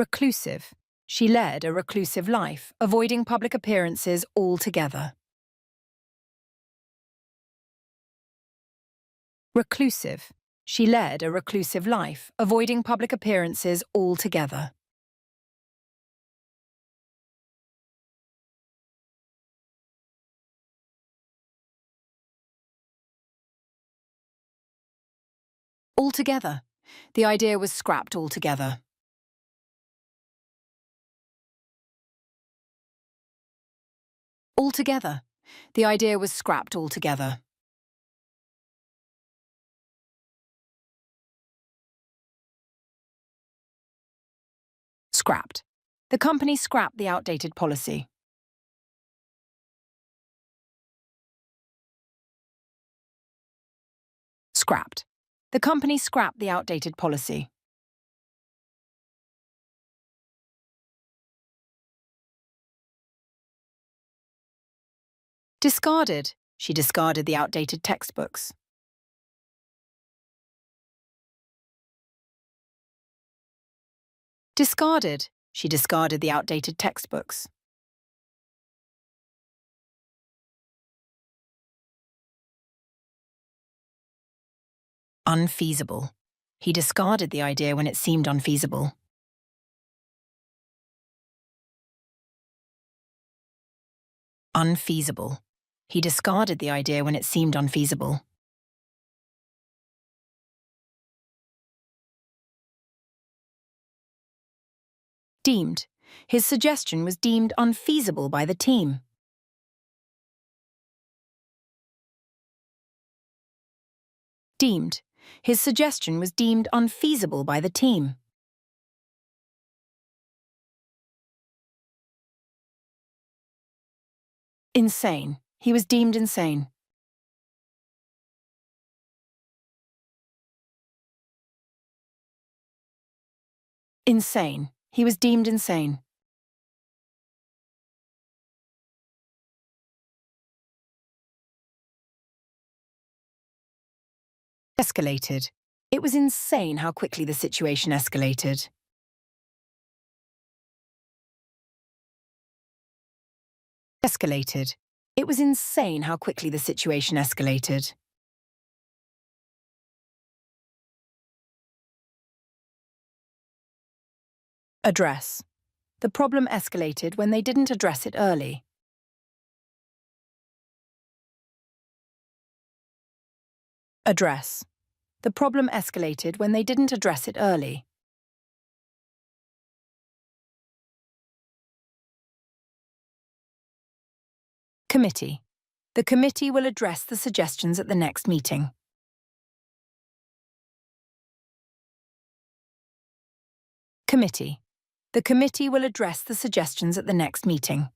Reclusive. She led a reclusive life, avoiding public appearances altogether. Reclusive. She led a reclusive life, avoiding public appearances altogether. Altogether. The idea was scrapped altogether. Altogether. The idea was scrapped altogether. Scrapped. The company scrapped the outdated policy. Scrapped. The company scrapped the outdated policy. Discarded. She discarded the outdated textbooks. Discarded. She discarded the outdated textbooks. Unfeasible. He discarded the idea when it seemed unfeasible. Unfeasible. He discarded the idea when it seemed unfeasible. Deemed. His suggestion was deemed unfeasible by the team. Deemed. His suggestion was deemed unfeasible by the team. Insane. He was deemed insane. Insane. He was deemed insane. Escalated. It was insane how quickly the situation escalated. Escalated. It was insane how quickly the situation escalated. Address. The problem escalated when they didn't address it early. Address. The problem escalated when they didn't address it early. Committee. The committee will address the suggestions at the next meeting. Committee. The committee will address the suggestions at the next meeting.